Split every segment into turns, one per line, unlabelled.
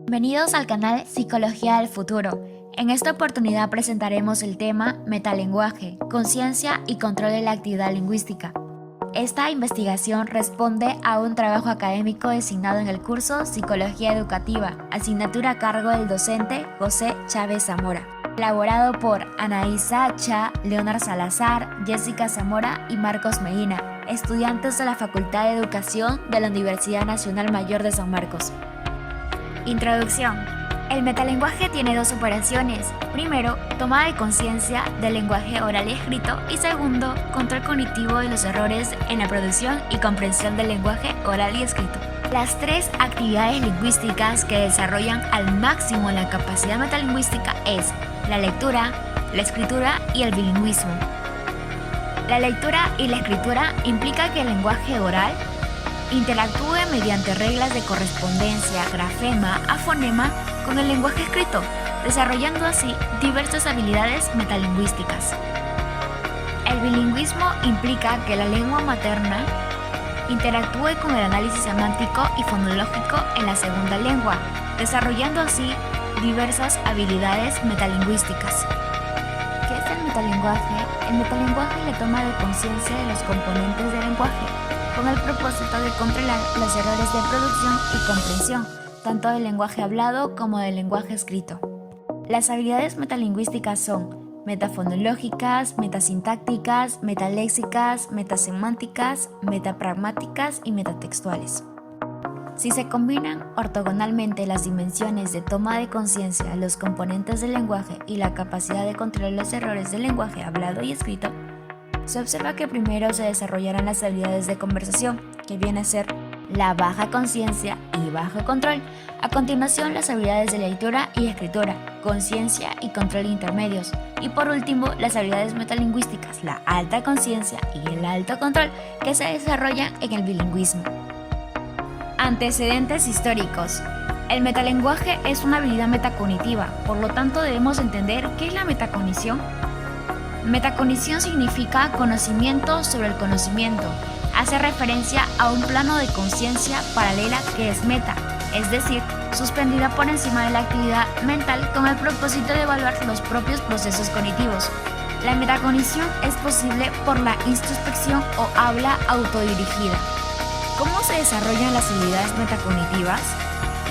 Bienvenidos al canal Psicología del Futuro. En esta oportunidad presentaremos el tema Metalenguaje, conciencia y control de la actividad lingüística. Esta investigación responde a un trabajo académico designado en el curso Psicología Educativa, asignatura a cargo del docente José Chávez Zamora, elaborado por Anaí Sacha, Leonard Salazar, Jessica Zamora y Marcos Medina, estudiantes de la Facultad de Educación de la Universidad Nacional Mayor de San Marcos. Introducción. El metalenguaje tiene dos operaciones. Primero, toma de conciencia del lenguaje oral y escrito, y segundo, control cognitivo de los errores en la producción y comprensión del lenguaje oral y escrito. Las tres actividades lingüísticas que desarrollan al máximo la capacidad metalingüística es la lectura, la escritura y el bilingüismo. La lectura y la escritura implica que el lenguaje oral interactúe mediante reglas de correspondencia, grafema, a fonema con el lenguaje escrito, desarrollando así diversas habilidades metalingüísticas. El bilingüismo implica que la lengua materna interactúe con el análisis semántico y fonológico en la segunda lengua, desarrollando así diversas habilidades metalingüísticas. ¿Qué es el metalenguaje? El metalenguaje es la toma de conciencia de los componentes del lenguaje, con el propósito de controlar los errores de producción y comprensión, tanto del lenguaje hablado como del lenguaje escrito. Las habilidades metalingüísticas son metafonológicas, metasintácticas, metaléxicas, metasemánticas, metapragmáticas y metatextuales. Si se combinan ortogonalmente las dimensiones de toma de conciencia de los componentes del lenguaje y la capacidad de controlar los errores del lenguaje hablado y escrito, se observa que primero se desarrollarán las habilidades de conversación, que viene a ser la baja conciencia y bajo control. A continuación, las habilidades de lectura y escritura, conciencia y control intermedios. Y por último, las habilidades metalingüísticas, la alta conciencia y el alto control, que se desarrollan en el bilingüismo. Antecedentes históricos. El metalenguaje es una habilidad metacognitiva, por lo tanto debemos entender qué es la metacognición. Metacognición significa conocimiento sobre el conocimiento. Hace referencia a un plano de conciencia paralela que es meta, es decir, suspendida por encima de la actividad mental con el propósito de evaluar los propios procesos cognitivos. La metacognición es posible por la introspección o habla autodirigida. ¿Cómo se desarrollan las habilidades metacognitivas?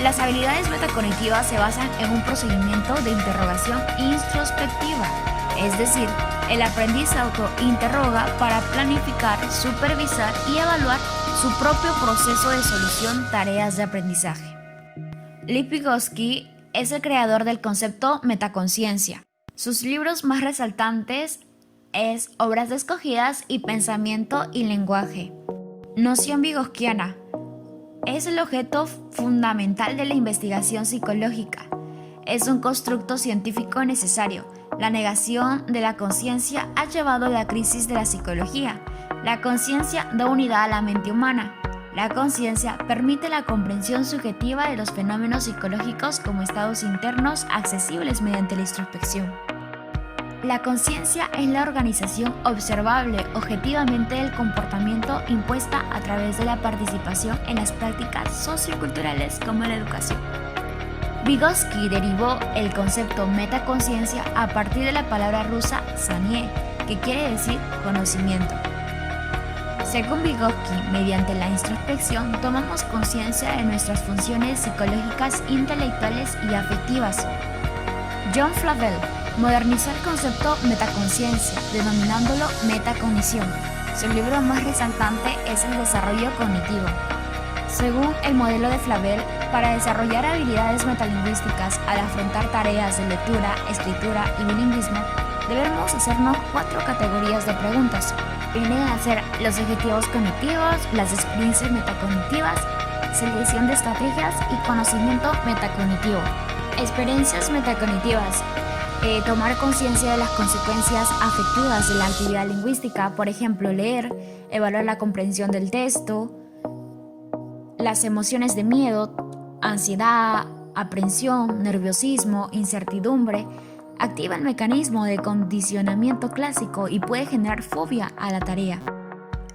Las habilidades metacognitivas se basan en un procedimiento de interrogación introspectiva, es decir, el aprendiz se autointerroga para planificar, supervisar y evaluar su propio proceso de solución tareas de aprendizaje. Lev Vygotsky es el creador del concepto metaconciencia. Sus libros más resaltantes es Obras escogidas y Pensamiento y lenguaje. Noción vygotskiana es el objeto fundamental de la investigación psicológica. Es un constructo científico necesario. La negación de la conciencia ha llevado a la crisis de la psicología. La conciencia da unidad a la mente humana. La conciencia permite la comprensión subjetiva de los fenómenos psicológicos como estados internos accesibles mediante la introspección. La conciencia es la organización observable objetivamente del comportamiento impuesta a través de la participación en las prácticas socioculturales como la educación. Vygotsky derivó el concepto metaconciencia a partir de la palabra rusa «znanie», que quiere decir conocimiento. Según Vygotsky, mediante la introspección tomamos conciencia de nuestras funciones psicológicas, intelectuales y afectivas. John Flavel modernizó el concepto metaconciencia, denominándolo metacognición. Su libro más resaltante es El desarrollo cognitivo. Según el modelo de Flavel, para desarrollar habilidades metalingüísticas al afrontar tareas de lectura, escritura y bilingüismo, debemos hacernos 4 categorías de preguntas. Vienen a ser los objetivos cognitivos, las experiencias metacognitivas, selección de estrategias y conocimiento metacognitivo. Experiencias metacognitivas. Tomar conciencia de las consecuencias afectivas de la actividad lingüística, por ejemplo, leer, evaluar la comprensión del texto, las emociones de miedo, ansiedad, aprensión, nerviosismo, incertidumbre, activa el mecanismo de condicionamiento clásico y puede generar fobia a la tarea.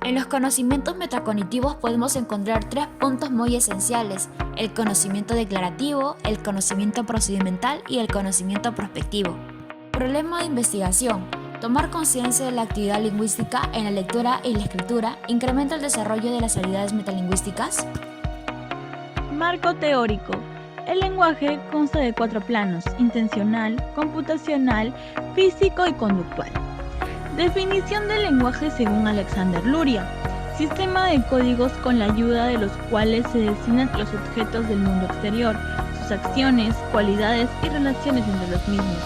En los conocimientos metacognitivos podemos encontrar 3 puntos muy esenciales: el conocimiento declarativo, el conocimiento procedimental y el conocimiento prospectivo. Problema de investigación. Tomar conciencia de la actividad lingüística en la lectura y la escritura incrementa el desarrollo de las habilidades metalingüísticas.
Marco teórico. El lenguaje consta de 4 planos: intencional, computacional, físico y conductual. Definición del lenguaje según Alexander Luria: sistema de códigos con la ayuda de los cuales se designan los objetos del mundo exterior, sus acciones, cualidades y relaciones entre los mismos.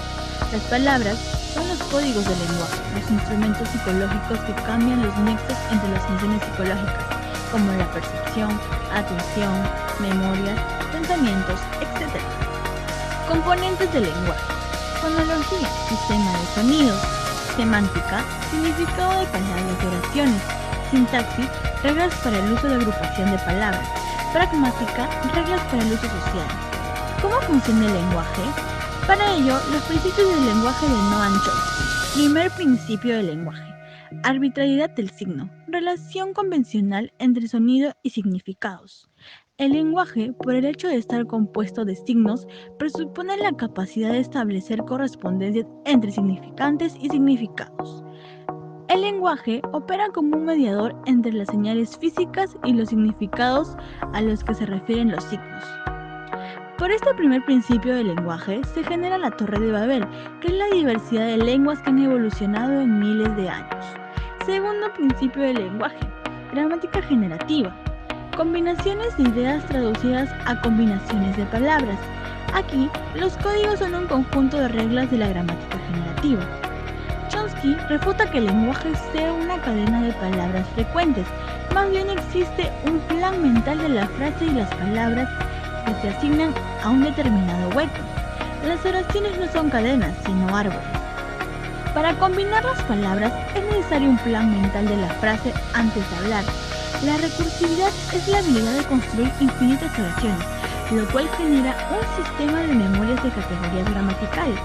Las palabras son los códigos del lenguaje, los instrumentos psicológicos que cambian los nexos entre las funciones psicológicas, como la percepción, atención, memorias, pensamientos, etc. Componentes del lenguaje: fonología, sistema de sonidos; semántica, significado de palabras y oraciones; sintaxis, reglas para el uso de agrupación de palabras; pragmática, reglas para el uso social. ¿Cómo funciona el lenguaje? Para ello, los principios del lenguaje de Noam Chomsky. Primer principio del lenguaje: arbitrariedad del signo, relación convencional entre sonido y significados. El lenguaje, por el hecho de estar compuesto de signos, presupone la capacidad de establecer correspondencias entre significantes y significados. El lenguaje opera como un mediador entre las señales físicas y los significados a los que se refieren los signos. Por este primer principio del lenguaje se genera la Torre de Babel, que es la diversidad de lenguas que han evolucionado en miles de años. Segundo principio del lenguaje: gramática generativa. Combinaciones de ideas traducidas a combinaciones de palabras. Aquí, los códigos son un conjunto de reglas de la gramática generativa. Chomsky refuta que el lenguaje sea una cadena de palabras frecuentes. Más bien existe un plan mental de la frase y las palabras que se asignan a un determinado hueco. Las oraciones no son cadenas, sino árboles. Para combinar las palabras es necesario un plan mental de la frase antes de hablar. La recursividad es la habilidad de construir infinitas oraciones, lo cual genera un sistema de memorias de categorías gramaticales,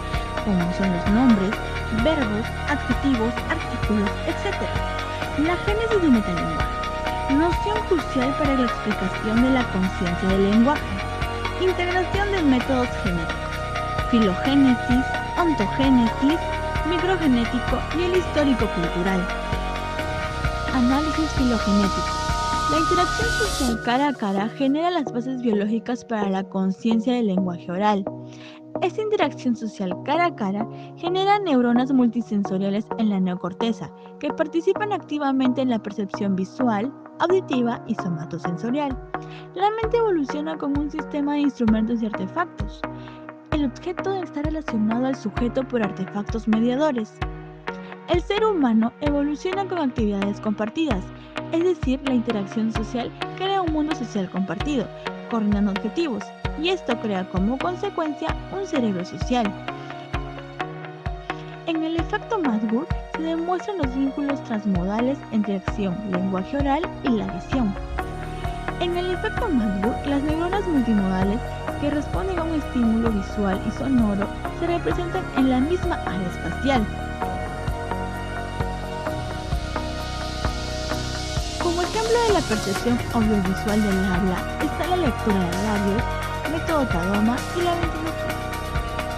como son los nombres, verbos, adjetivos, artículos, etc. La génesis del metalenguaje. Noción crucial para la explicación de la conciencia del lenguaje. Integración de métodos genéticos: filogénesis, ontogénesis, microgenético y el histórico-cultural. Análisis filogenético. La interacción social cara a cara genera las bases biológicas para la conciencia del lenguaje oral. Esta interacción social cara a cara genera neuronas multisensoriales en la neocorteza, que participan activamente en la percepción visual, auditiva y somatosensorial. La mente evoluciona como un sistema de instrumentos y artefactos. El objeto está relacionado al sujeto por artefactos mediadores. El ser humano evoluciona con actividades compartidas, es decir, la interacción social crea un mundo social compartido, coordinando objetivos, y esto crea como consecuencia un cerebro social. En el efecto Madgur se demuestran los vínculos transmodales entre acción, lenguaje oral y la visión. En el efecto Madgur, las neuronas multimodales que responden a un estímulo visual y sonoro se representan en la misma área espacial. Como ejemplo de la percepción audiovisual del habla está la lectura de labios, método Tadoma y la ventilación.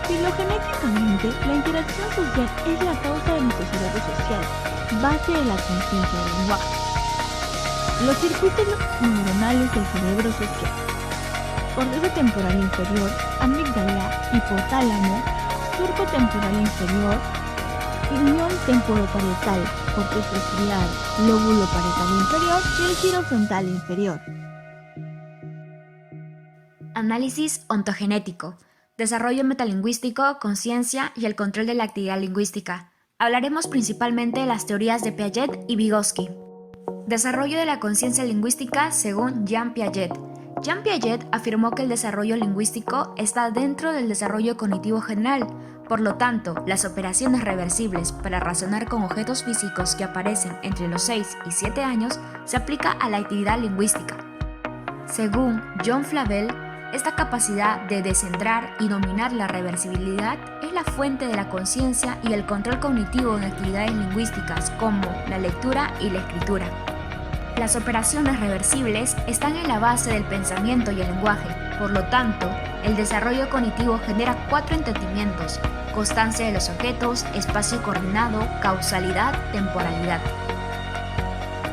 Filogenéticamente, la interacción social es la causa de nuestro cerebro social, base de la conciencia del lenguaje. Los circuitos neuronales del cerebro social: corteza temporal inferior, amígdala, hipotálamo, surco temporal inferior, unión temporoparietal, corteza estriada, lóbulo parietal inferior y el giro frontal inferior.
Análisis ontogenético. Desarrollo metalingüístico, conciencia y el control de la actividad lingüística. Hablaremos principalmente de las teorías de Piaget y Vygotsky. Desarrollo de la conciencia lingüística según Jean Piaget. Jean Piaget afirmó que el desarrollo lingüístico está dentro del desarrollo cognitivo general. Por lo tanto, las operaciones reversibles para razonar con objetos físicos que aparecen entre los 6 y 7 años se aplica a la actividad lingüística. Según John Flavel, esta capacidad de descentrar y dominar la reversibilidad es la fuente de la conciencia y el control cognitivo en actividades lingüísticas como la lectura y la escritura. Las operaciones reversibles están en la base del pensamiento y el lenguaje. Por lo tanto, el desarrollo cognitivo genera 4 entendimientos: constancia de los objetos, espacio coordinado, causalidad, temporalidad.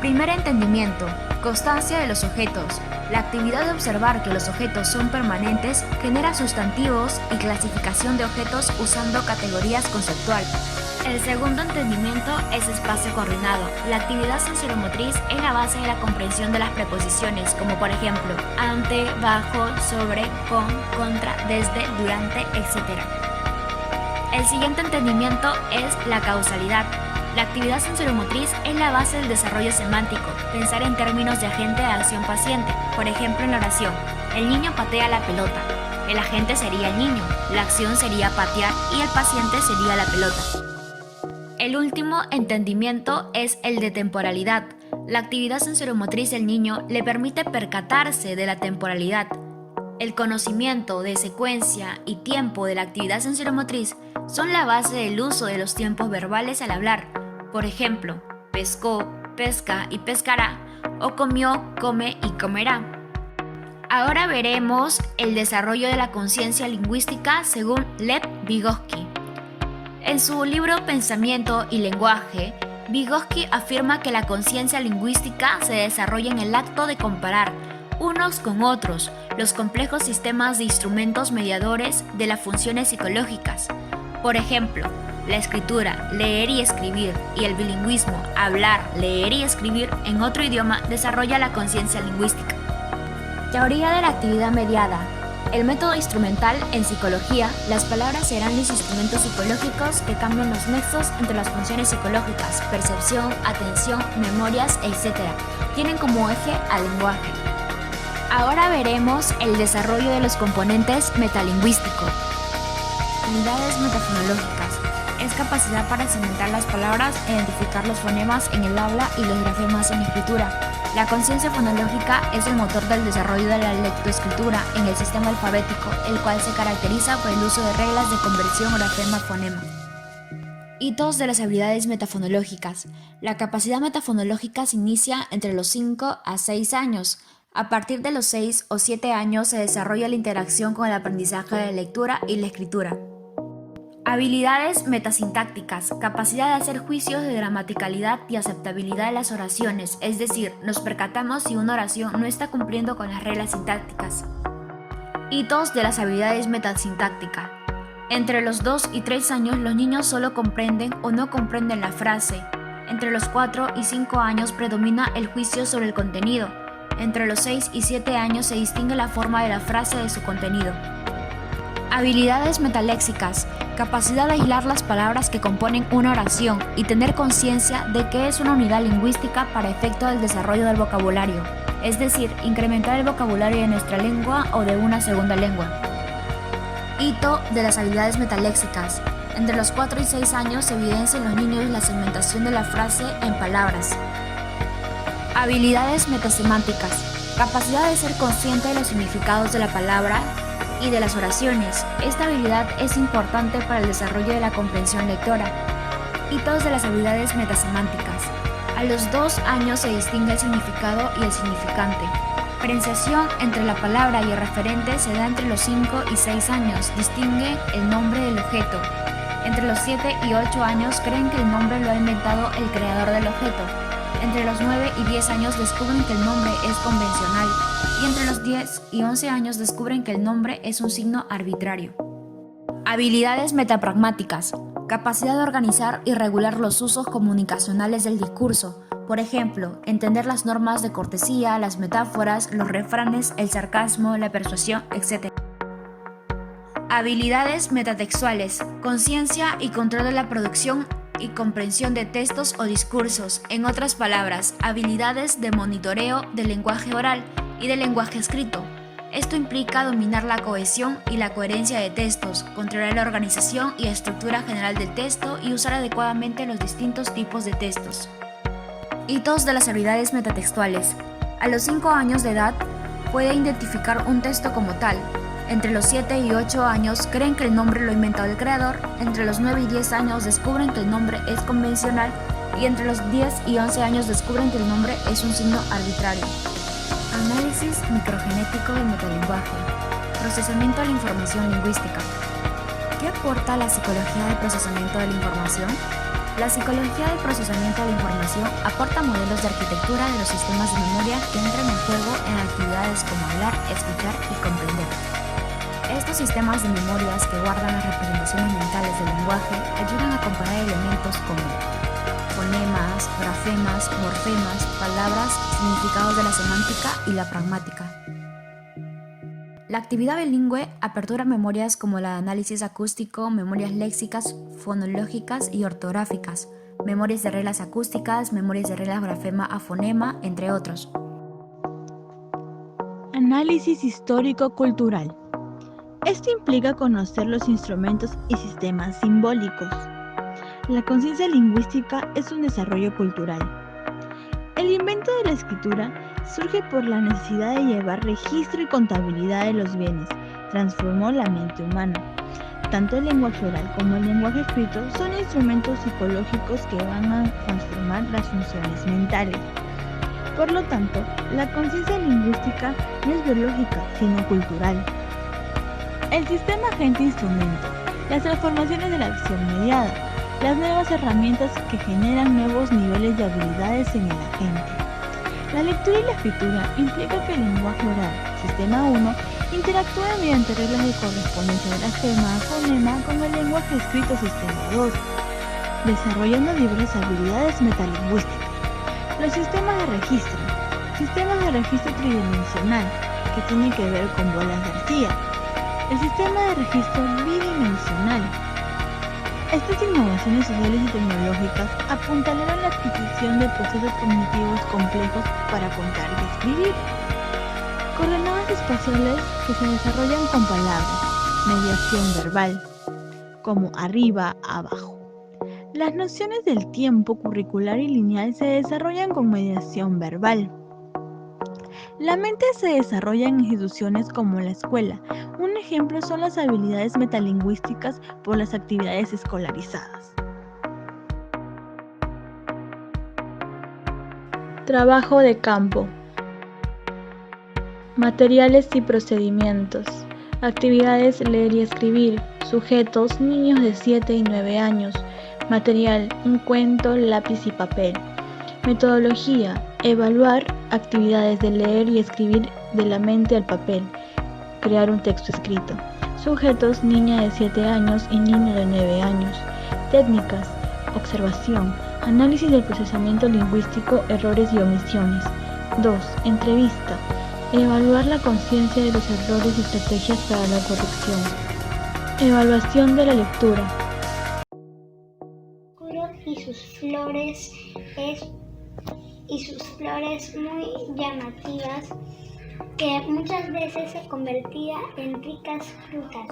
Primer entendimiento: constancia de los objetos. La actividad de observar que los objetos son permanentes genera sustantivos y clasificación de objetos usando categorías conceptuales. El segundo entendimiento es espacio coordinado. La actividad sensoromotriz es la base de la comprensión de las preposiciones, como por ejemplo ante, bajo, sobre, con, contra, desde, durante, etc. El siguiente entendimiento es la causalidad. La actividad sensoromotriz es la base del desarrollo semántico, pensar en términos de agente de acción-paciente. Por ejemplo, en la oración, el niño patea la pelota. El agente sería el niño, la acción sería patear y el paciente sería la pelota. El último entendimiento es el de temporalidad. La actividad sensoromotriz del niño le permite percatarse de la temporalidad. El conocimiento de secuencia y tiempo de la actividad sensoromotriz son la base del uso de los tiempos verbales al hablar. Por ejemplo, pescó, pesca y pescará, o comió, come y comerá. Ahora veremos el desarrollo de la conciencia lingüística según Lev Vygotsky. En su libro Pensamiento y lenguaje, Vygotsky afirma que la conciencia lingüística se desarrolla en el acto de comparar unos con otros los complejos sistemas de instrumentos mediadores de las funciones psicológicas. Por ejemplo, la escritura, leer y escribir, y el bilingüismo, hablar, leer y escribir en otro idioma, desarrolla la conciencia lingüística. Teoría de la actividad mediada. El método instrumental en psicología, las palabras serán los instrumentos psicológicos que cambian los nexos entre las funciones psicológicas, percepción, atención, memorias, etc. Tienen como eje al lenguaje. Ahora veremos el desarrollo de los componentes metalingüísticos. Unidades metafonológicas. Es capacidad para segmentar las palabras e identificar los fonemas en el habla y los grafemas en la escritura. La conciencia fonológica es el motor del desarrollo de la lectoescritura en el sistema alfabético, el cual se caracteriza por el uso de reglas de conversión grafema-fonema. Hitos de las habilidades metafonológicas. La capacidad metafonológica se inicia entre los 5 a 6 años. A partir de los 6 o 7 años se desarrolla la interacción con el aprendizaje de la lectura y la escritura. Habilidades metasintácticas, capacidad de hacer juicios de gramaticalidad y aceptabilidad de las oraciones, es decir, nos percatamos si una oración no está cumpliendo con las reglas sintácticas. Hitos de las habilidades metasintácticas. Entre los 2 y 3 años los niños solo comprenden o no comprenden la frase. Entre los 4 y 5 años predomina el juicio sobre el contenido. Entre los 6 y 7 años se distingue la forma de la frase de su contenido. Habilidades metaléxicas, capacidad de aislar las palabras que componen una oración y tener conciencia de que es una unidad lingüística para efecto del desarrollo del vocabulario, es decir, incrementar el vocabulario de nuestra lengua o de una segunda lengua. Hito de las habilidades metaléxicas. Entre los 4 y 6 años se evidencia en los niños la segmentación de la frase en palabras. Habilidades metasemánticas, capacidad de ser consciente de los significados de la palabra y de las oraciones. Esta habilidad es importante para el desarrollo de la comprensión lectora. Hitos de las habilidades metasemánticas. A los 2 años se distingue el significado y el significante. Diferenciación entre la palabra y el referente se da entre los 5 y 6 años. Distingue el nombre del objeto. Entre los 7 y 8 años creen que el nombre lo ha inventado el creador del objeto. Entre los 9 y 10 años descubren que el nombre es convencional. Y entre los 10 y 11 años descubren que el nombre es un signo arbitrario. Habilidades metapragmáticas. Capacidad de organizar y regular los usos comunicacionales del discurso. Por ejemplo, entender las normas de cortesía, las metáforas, los refranes, el sarcasmo, la persuasión, etc. Habilidades metatextuales. Conciencia y control de la producción y comprensión de textos o discursos. En otras palabras, habilidades de monitoreo del lenguaje oral y del lenguaje escrito. Esto implica dominar la cohesión y la coherencia de textos, controlar la organización y estructura general del texto y usar adecuadamente los distintos tipos de textos. Hitos de las habilidades metatextuales. A los 5 años de edad puede identificar un texto como tal. Entre los 7 y 8 años creen que el nombre lo ha inventado el creador. Entre los 9 y 10 años descubren que el nombre es convencional. y entre los 10 y 11 años descubren que el nombre es un signo arbitrario. Análisis microgenético del metalenguaje. Procesamiento de la información lingüística. ¿Qué aporta la psicología del procesamiento de la información? La psicología del procesamiento de la información aporta modelos de arquitectura de los sistemas de memoria que entran en juego en actividades como hablar, escuchar y comprender. Estos sistemas de memorias que guardan las representaciones mentales del lenguaje ayudan a comparar elementos como fonemas, grafemas, morfemas, palabras, significados de la semántica y la pragmática. La actividad bilingüe apertura memorias como la de análisis acústico, memorias léxicas, fonológicas y ortográficas, memorias de reglas acústicas, memorias de reglas grafema a fonema, entre otros.
Análisis histórico-cultural. Esto implica conocer los instrumentos y sistemas simbólicos. La conciencia lingüística es un desarrollo cultural. El invento de la escritura surge por la necesidad de llevar registro y contabilidad de los bienes. Transformó la mente humana. Tanto el lenguaje oral como el lenguaje escrito son instrumentos psicológicos que van a transformar las funciones mentales. Por lo tanto, la conciencia lingüística no es biológica, sino cultural. El sistema agente-instrumento, las transformaciones de la acción mediada, las nuevas herramientas que generan nuevos niveles de habilidades en el agente. La lectura y la escritura implica que el lenguaje oral, sistema 1, interactúa mediante reglas de correspondencia grafema-fonema con el lenguaje escrito, sistema 2, desarrollando diversas habilidades metalingüísticas. Los sistemas de registro tridimensional, que tiene que ver con bolas García. El sistema de registro bidimensional. Estas innovaciones sociales y tecnológicas apuntalaron la adquisición de procesos cognitivos complejos para contar y escribir. Coordenadas espaciales que se desarrollan con palabras, mediación verbal, como arriba, abajo. Las nociones del tiempo curricular y lineal se desarrollan con mediación verbal. La mente se desarrolla en instituciones como la escuela. Un ejemplo son las habilidades metalingüísticas por las actividades escolarizadas. Trabajo de campo. Materiales y procedimientos. Actividades: leer y escribir. Sujetos: niños de 7 y 9 años. Material: un cuento, lápiz y papel. Metodología: evaluar actividades de leer y escribir de la mente al papel. Crear un texto escrito. Sujetos: niña de 7 años y niño de 9 años. Técnicas: observación, análisis del procesamiento lingüístico, errores y omisiones. 2. Entrevista: evaluar la conciencia de los errores y estrategias para la corrección. Evaluación de la lectura.
Y sus flores muy llamativas, que muchas veces se convertía en ricas frutas.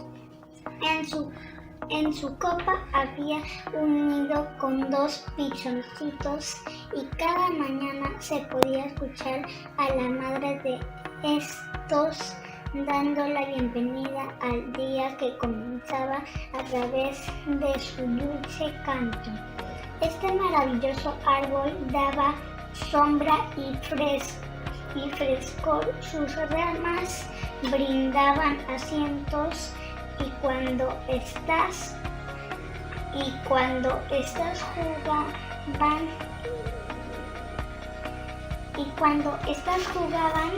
En su copa había un nido con 2 pichoncitos y cada mañana se podía escuchar a la madre de estos dando la bienvenida al día que comenzaba a través de su dulce canto. Este maravilloso árbol daba sombra y frescor, sus ramas brindaban asientos y cuando estas jugaban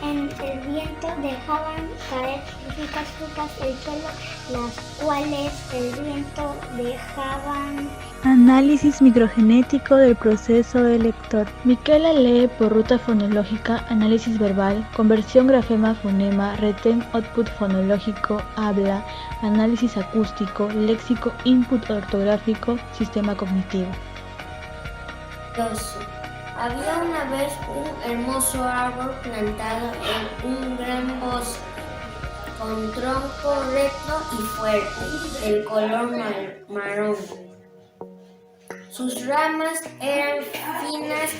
en el viento dejaban caer sus ricas frutas al suelo, las cuales el viento dejaban.
Análisis microgenético del proceso del lector. Miquela lee por ruta fonológica, análisis verbal, conversión grafema-fonema, retén output fonológico, habla, análisis acústico, léxico, input ortográfico, sistema cognitivo.
2. Había una vez un hermoso árbol plantado en un gran bosque, con tronco recto y fuerte, del color marrón. Sus ramas eran finas,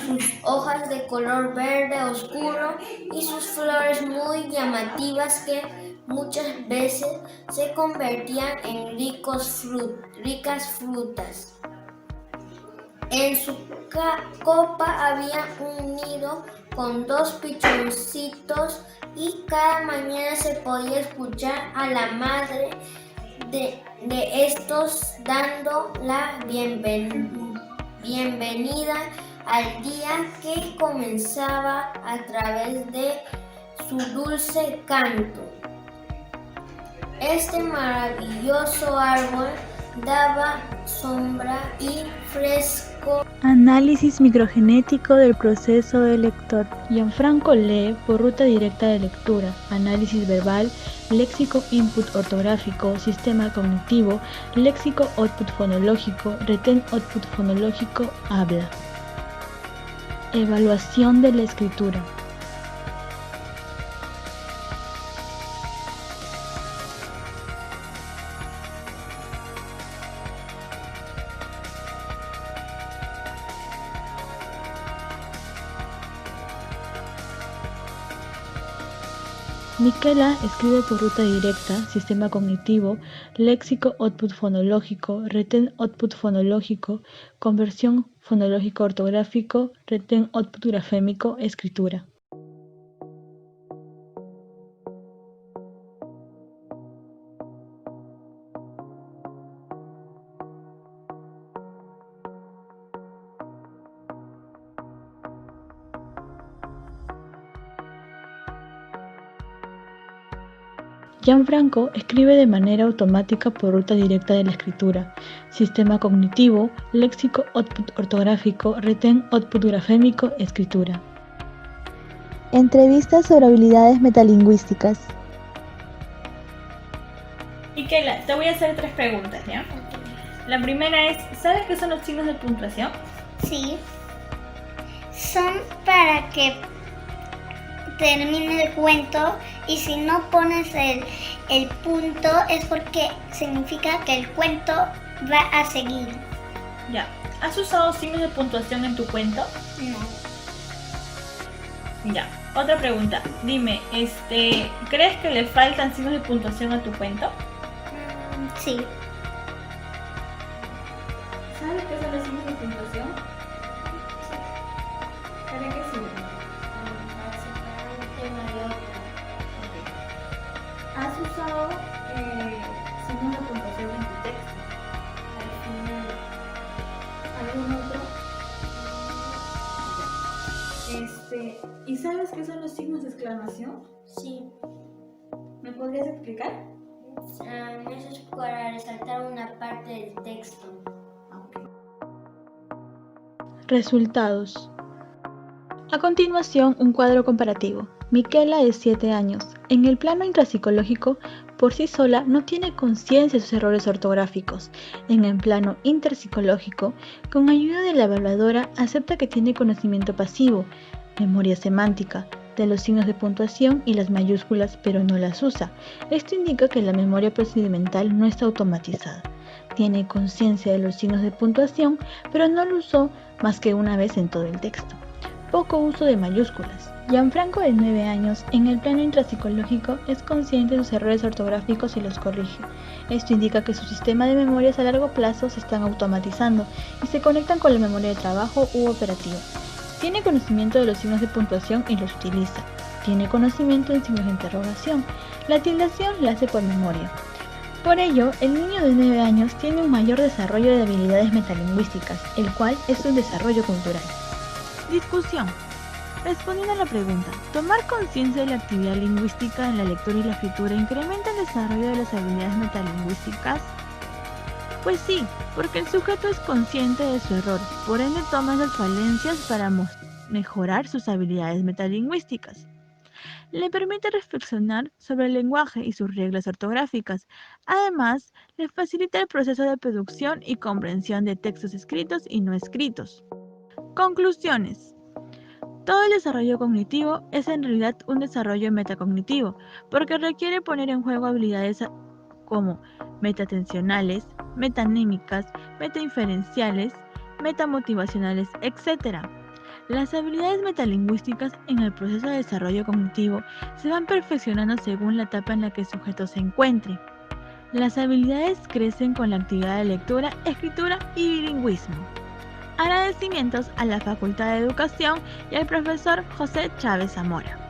sus hojas de color verde oscuro y sus flores muy llamativas que muchas veces se convertían en ricas frutas. En su copa había un nido con 2 pichoncitos y cada mañana se podía escuchar a la madre de estos dando la bienvenida al día que comenzaba a través de su dulce canto. Este maravilloso árbol daba sombra y fresco.
Análisis microgenético del proceso del lector. Gianfranco lee por ruta directa de lectura, análisis verbal, léxico input ortográfico, sistema cognitivo, léxico output fonológico, retén output fonológico, habla. Evaluación de la escritura. Miquela escribe por ruta directa, sistema cognitivo, léxico output fonológico, retén output fonológico, conversión fonológico ortográfico, retén output grafémico, escritura. Gianfranco escribe de manera automática por ruta directa de la escritura, sistema cognitivo, léxico output ortográfico, retén output grafémico, escritura. Entrevistas sobre habilidades metalingüísticas.
Miquela, te voy a hacer 3 preguntas, ¿ya? La primera es, ¿sabes qué son los signos de puntuación?
Sí. Son para que termine el cuento, y si no pones el punto es porque significa que el cuento va a seguir.
Ya. ¿Has usado signos de puntuación en tu cuento?
No.
Ya. Otra pregunta. Dime, ¿crees que le faltan signos de puntuación a tu cuento?
Sí.
¿Sabes qué son los signos de puntuación? ¿Para qué sirven? ¿Has usado signos de puntuación en tu texto? Al final, ¿algún otro? ¿Y sabes qué son los signos de exclamación?
Sí,
¿Me podrías explicar?
eso es para resaltar una parte del texto.
Resultados. A continuación, un cuadro comparativo. Miquela es 7 años. En el plano intrapsicológico, por sí sola no tiene conciencia de sus errores ortográficos. En el plano interpsicológico, con ayuda de la evaluadora, acepta que tiene conocimiento pasivo, memoria semántica, de los signos de puntuación y las mayúsculas, pero no las usa. Esto indica que la memoria procedimental no está automatizada. Tiene conciencia de los signos de puntuación, pero no lo usó más que una vez en todo el texto. Poco uso de mayúsculas. Gianfranco, de 9 años, en el plano intrapsicológico es consciente de sus errores ortográficos y los corrige. Esto indica que su sistema de memorias a largo plazo se están automatizando y se conectan con la memoria de trabajo u operativa. Tiene conocimiento de los signos de puntuación y los utiliza. Tiene conocimiento en signos de interrogación. La tildación la hace por memoria. Por ello, el niño de 9 años tiene un mayor desarrollo de habilidades metalingüísticas, el cual es un desarrollo cultural. Discusión. Respondiendo a la pregunta, ¿tomar conciencia de la actividad lingüística en la lectura y la escritura incrementa el desarrollo de las habilidades metalingüísticas? Pues sí, porque el sujeto es consciente de su error, por ende toma esas falencias para mejorar sus habilidades metalingüísticas. Le permite reflexionar sobre el lenguaje y sus reglas ortográficas. Además, le facilita el proceso de producción y comprensión de textos escritos y no escritos. Conclusiones. Todo el desarrollo cognitivo es en realidad un desarrollo metacognitivo, porque requiere poner en juego habilidades como metatensionales, metanémicas, metainferenciales, metamotivacionales, etc. Las habilidades metalingüísticas en el proceso de desarrollo cognitivo se van perfeccionando según la etapa en la que el sujeto se encuentre. Las habilidades crecen con la actividad de lectura, escritura y bilingüismo. Agradecimientos a la Facultad de Educación y al profesor José Chávez Zamora.